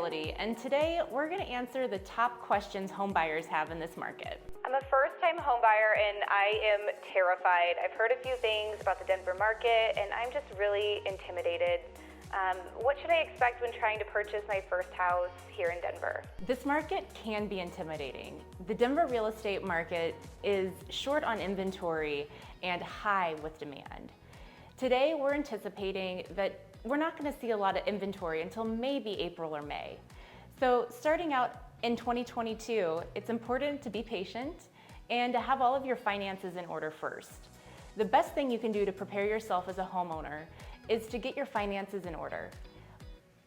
Realty, and today we're going to answer the top questions home buyers have in this market. I'm a first-time home buyer and I am terrified. I've heard a few things about the Denver market and I'm just really intimidated. What should I expect when trying to purchase my first house here in Denver? This market can be intimidating. The Denver real estate market is short on inventory and high with demand. Today we're anticipating that we're not going to see a lot of inventory until maybe April or May. So starting out in 2022, it's important to be patient and to have all of your finances in order first. The best thing you can do to prepare yourself as a homeowner is to get your finances in order.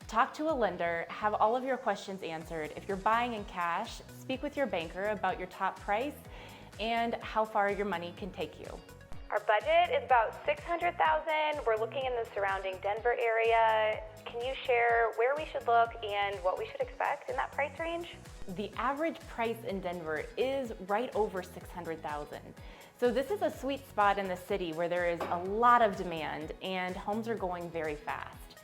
Talk to a lender, have all of your questions answered. If you're buying in cash, speak with your banker about your top price and how far your money can take you. Our budget is about $600,000. We're looking in the surrounding Denver area. Can you share where we should look and what we should expect in that price range? The average price in Denver is right over $600,000. So this is a sweet spot in the city where there is a lot of demand and homes are going very fast.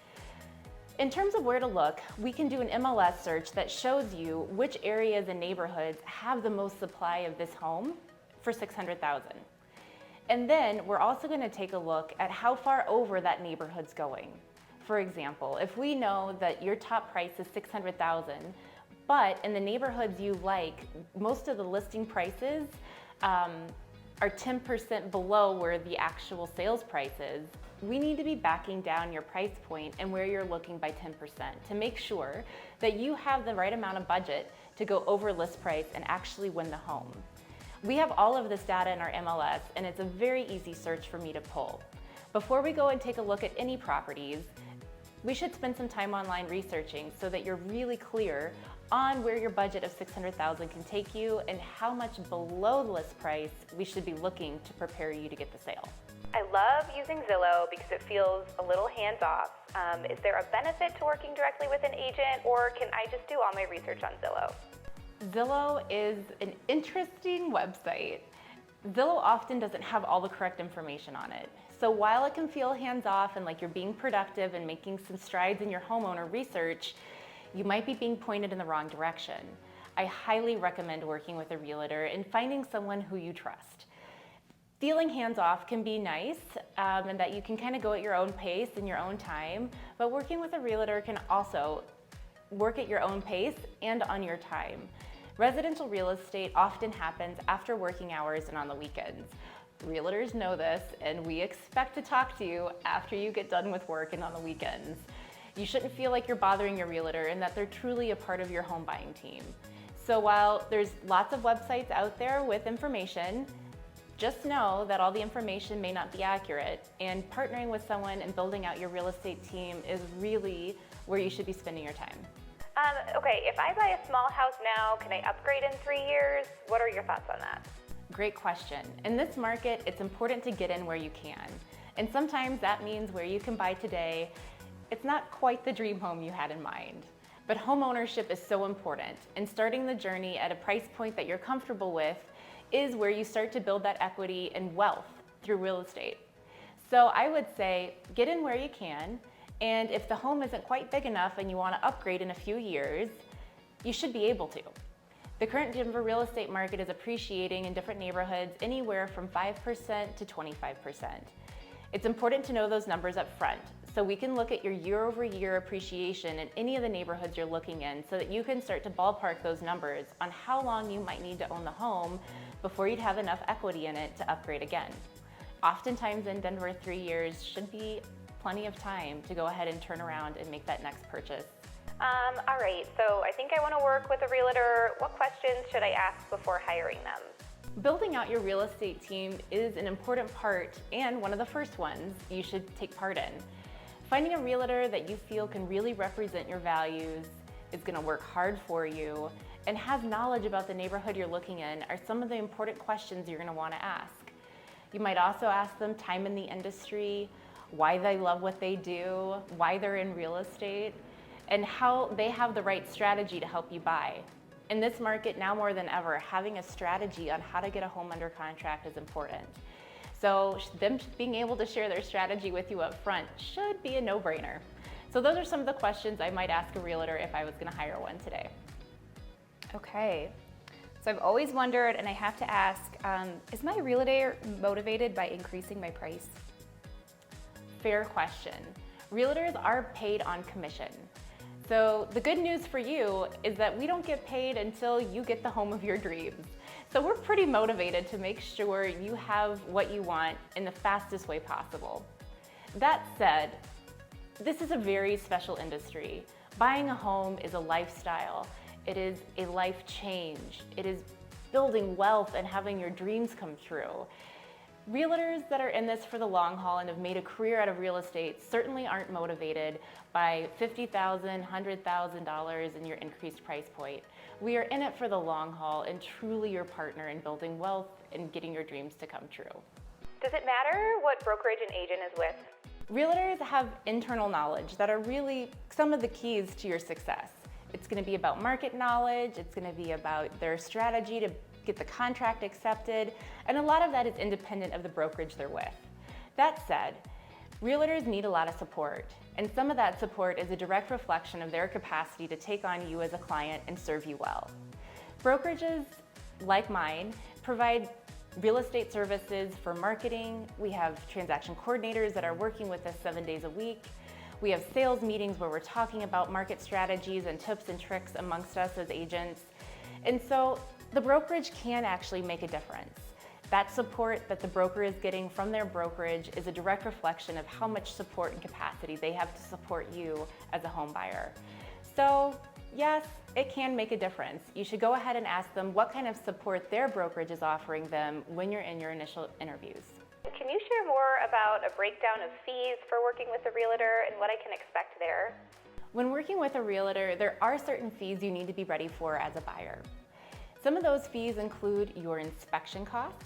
In terms of where to look, we can do an MLS search that shows you which areas and neighborhoods have the most supply of this home for $600,000. And then we're also going to take a look at how far over that neighborhood's going. For example, if we know that your top price is $600,000, but in the neighborhoods you like, most of the listing prices are 10% below where the actual sales price is, we need to be backing down your price point and where you're looking by 10% to make sure that you have the right amount of budget to go over list price and actually win the home. We have all of this data in our MLS and it's a very easy search for me to pull. Before we go and take a look at any properties, we should spend some time online researching so that you're really clear on where your budget of $600,000 can take you and how much below the list price we should be looking to prepare you to get the sale. I love using Zillow because it feels a little hands-off. Is there a benefit to working directly with an agent or can I just do all my research on Zillow? Zillow is an interesting website. Zillow often doesn't have all the correct information on it. So while it can feel hands-off and like you're being productive and making some strides in your homeowner research, you might be being pointed in the wrong direction. I highly recommend working with a realtor and finding someone who you trust. Feeling hands-off can be nice and that you can kind of go at your own pace in your own time, but working with a realtor can also work at your own pace and on your time. Residential real estate often happens after working hours and on the weekends. Realtors know this and we expect to talk to you after you get done with work and on the weekends. You shouldn't feel like you're bothering your realtor and that they're truly a part of your home buying team. So while there's lots of websites out there with information, just know that all the information may not be accurate and partnering with someone and building out your real estate team is really where you should be spending your time. Okay, if I buy a small house now, can I upgrade in 3 years? What are your thoughts on that? Great question. In this market, it's important to get in where you can. And sometimes that means where you can buy today, it's not quite the dream home you had in mind. But home ownership is so important, and starting the journey at a price point that you're comfortable with is where you start to build that equity and wealth through real estate. So I would say get in where you can, and if the home isn't quite big enough and you want to upgrade in a few years, you should be able to. The current Denver real estate market is appreciating in different neighborhoods anywhere from 5% to 25%. It's important to know those numbers up front so we can look at your year-over-year appreciation in any of the neighborhoods you're looking in so that you can start to ballpark those numbers on how long you might need to own the home before you'd have enough equity in it to upgrade again. Oftentimes in Denver, 3 years should be plenty of time to go ahead and turn around and make that next purchase. All right, so I think I want to work with a realtor. What questions should I ask before hiring them? Building out your real estate team is an important part and one of the first ones you should take part in. Finding a realtor that you feel can really represent your values, is going to work hard for you, and has knowledge about the neighborhood you're looking in are some of the important questions you're going to want to ask. You might also ask them time in the industry, why they love what they do, why they're in real estate, and how they have the right strategy to help you buy. In this market, now more than ever, having a strategy on how to get a home under contract is important. So them being able to share their strategy with you up front should be a no-brainer. So those are some of the questions I might ask a realtor if I was going to hire one today. Okay. So I've always wondered, and I have to ask, is my realtor motivated by increasing my price? Fair question. Realtors are paid on commission. So the good news for you is that we don't get paid until you get the home of your dreams. So we're pretty motivated to make sure you have what you want in the fastest way possible. That said, this is a very special industry. Buying a home is a lifestyle. It is a life change. It is building wealth and having your dreams come true. Realtors that are in this for the long haul and have made a career out of real estate certainly aren't motivated by $50,000, $100,000 in your increased price point. We are in it for the long haul and truly your partner in building wealth and getting your dreams to come true. Does it matter what brokerage an agent is with? Realtors have internal knowledge that are really some of the keys to your success. It's going to be about market knowledge, it's going to be about their strategy to get the contract accepted, and a lot of that is independent of the brokerage they're with. That said, realtors need a lot of support, and some of that support is a direct reflection of their capacity to take on you as a client and serve you well. Brokerages, like mine, provide real estate services for marketing. We have transaction coordinators that are working with us 7 days a week. We have sales meetings where we're talking about market strategies and tips and tricks amongst us as agents. And so the brokerage can actually make a difference. That support that the broker is getting from their brokerage is a direct reflection of how much support and capacity they have to support you as a home buyer. So yes, it can make a difference. You should go ahead and ask them what kind of support their brokerage is offering them when you're in your initial interviews. Can you share more about a breakdown of fees for working with a realtor and what I can expect there? When working with a realtor, there are certain fees you need to be ready for as a buyer. Some of those fees include your inspection costs.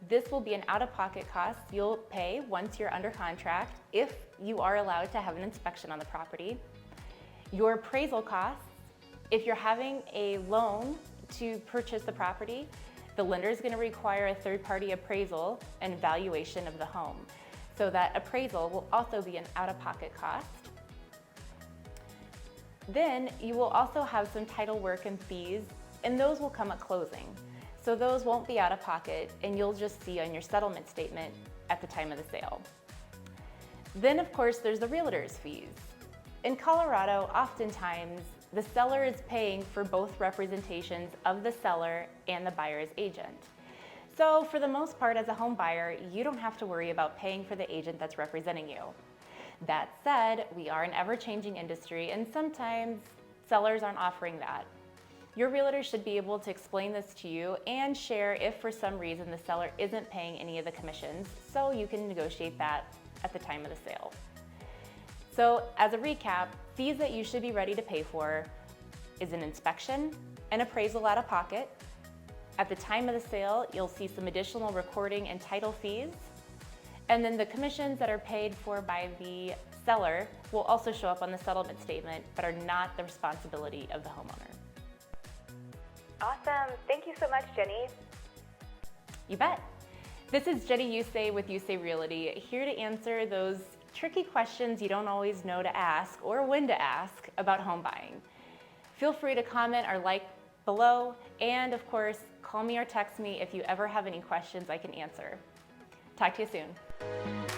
This will be an out-of-pocket cost you'll pay once you're under contract if you are allowed to have an inspection on the property. Your appraisal costs, if you're having a loan to purchase the property, the lender is going to require a third-party appraisal and valuation of the home. So that appraisal will also be an out-of-pocket cost. Then you will also have some title work and fees, and those will come at closing. So those won't be out of pocket, and you'll just see on your settlement statement at the time of the sale. Then of course there's the realtor's fees. In Colorado, oftentimes the seller is paying for both representations of the seller and the buyer's agent. So for the most part, as a home buyer, you don't have to worry about paying for the agent that's representing you. That said, we are an ever-changing industry, and sometimes sellers aren't offering that. Your realtor should be able to explain this to you and share if for some reason the seller isn't paying any of the commissions, so you can negotiate that at the time of the sale. So as a recap, fees that you should be ready to pay for is an inspection, an appraisal out of pocket. At the time of the sale, you'll see some additional recording and title fees. And then the commissions that are paid for by the seller will also show up on the settlement statement, but are not the responsibility of the homeowner. Awesome. Thank you so much, Jenny. You bet. This is Jenny Usaj with Usaj Realty, here to answer those tricky questions you don't always know to ask or when to ask about home buying. Feel free to comment or like below, and of course, call me or text me if you ever have any questions I can answer. Talk to you soon.